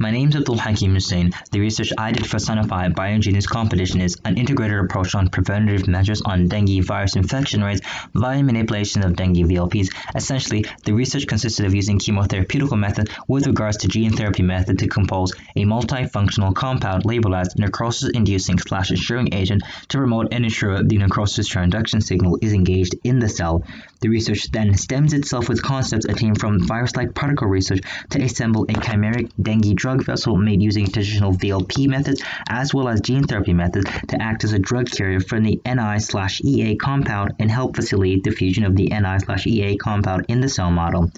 My name's Abdulhakim Hussein. The research I did for Sunify Biogenius competition is an integrated approach on preventative measures on dengue virus infection rates via manipulation of dengue VLPs. Essentially, the research consisted of using chemotherapeutical method with regards to gene therapy method to compose a multifunctional compound labeled as necrosis-inducing/ensuring agent to promote and ensure the necrosis transduction signal is engaged in the cell. The research then stems itself with concepts attained from virus-like particle research to assemble a chimeric dengue drug vessel made using traditional VLP methods as well as gene therapy methods to act as a drug carrier for the Ni/Ea compound and help facilitate the fusion of the Ni/Ea compound in the cell model.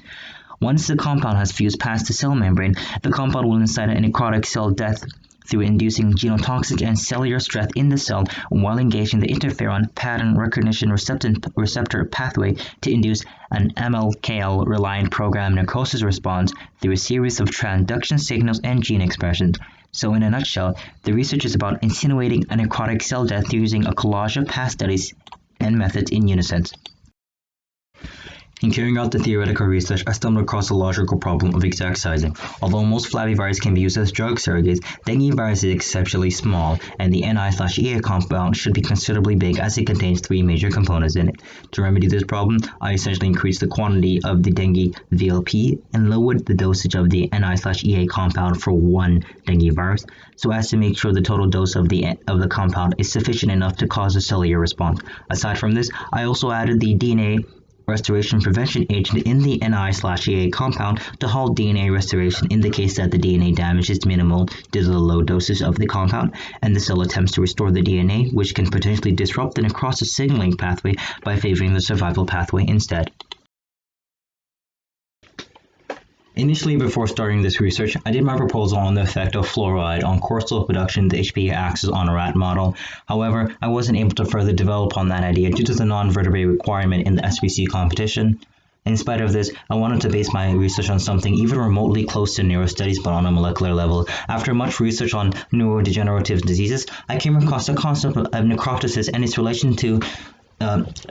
Once the compound has fused past the cell membrane, the compound will incite a necrotic cell death through inducing genotoxic and cellular stress in the cell while engaging the interferon pattern recognition receptor pathway to induce an MLKL-reliant program necrosis response through a series of transduction signals and gene expressions. So in a nutshell, the research is about insinuating a necrotic cell death using a collage of past studies and methods in unison. In carrying out the theoretical research, I stumbled across the logical problem of exact sizing. Although most flavivirus can be used as drug surrogates, dengue virus is exceptionally small, and the Ni/Ea compound should be considerably big as it contains three major components in it. To remedy this problem, I essentially increased the quantity of the dengue VLP and lowered the dosage of the Ni/Ea compound for one dengue virus, so as to make sure the total dose of the compound is sufficient enough to cause a cellular response. Aside from this, I also added the DNA restoration prevention agent in the Ni/Ea compound to halt DNA restoration in the case that the DNA damage is minimal due to the low dosage of the compound, and the cell attempts to restore the DNA, which can potentially disrupt the necrosis signaling pathway by favoring the survival pathway instead. Initially, before starting this research, I did my proposal on the effect of fluoride on cortisol production in the HPA axis on a rat model. However, I wasn't able to further develop on that idea due to the non-vertebrate requirement in the SBC competition. In spite of this, I wanted to base my research on something even remotely close to neurostudies but on a molecular level. After much research on neurodegenerative diseases, I came across the concept of necroptosis and its relation to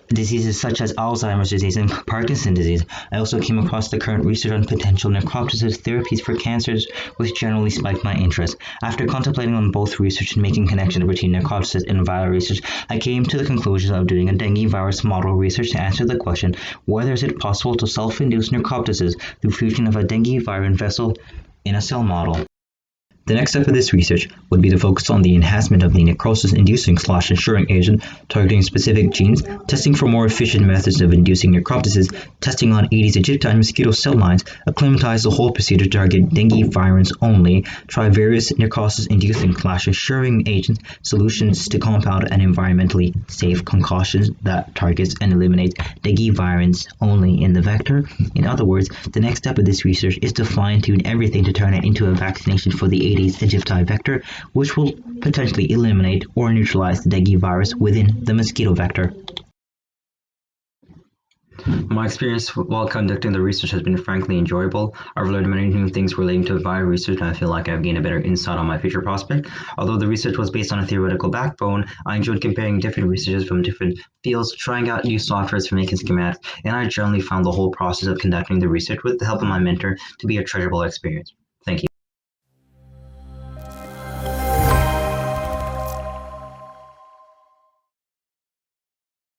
diseases such as Alzheimer's disease and Parkinson's disease. I also came across the current research on potential necroptosis therapies for cancers, which generally spiked my interest. After contemplating on both research and making connections between necroptosis and viral research, I came to the conclusion of doing a dengue virus model research to answer the question, whether is it possible to self-induce necroptosis through fusion of a dengue virus vessel in a cell model. The next step of this research would be to focus on the enhancement of the necrosis-inducing/ensuring agent, targeting specific genes, testing for more efficient methods of inducing necroptosis, testing on Aedes aegypti mosquito cell lines, acclimatize the whole procedure to target dengue virus only, try various necrosis-inducing/ensuring agent solutions to compound and environmentally safe concoctions that targets and eliminates dengue virus only in the vector. In other words, the next step of this research is to fine-tune everything to turn it into a vaccination for the Aedes aegypti vector, which will potentially eliminate or neutralize the dengue virus within the mosquito vector. My experience while conducting the research has been frankly enjoyable. I've learned many new things relating to bio research, and I feel like I've gained a better insight on my future prospect. Although the research was based on a theoretical backbone, I enjoyed comparing different researchers from different fields, trying out new softwares for making schematics, and I generally found the whole process of conducting the research with the help of my mentor to be a treasurable experience.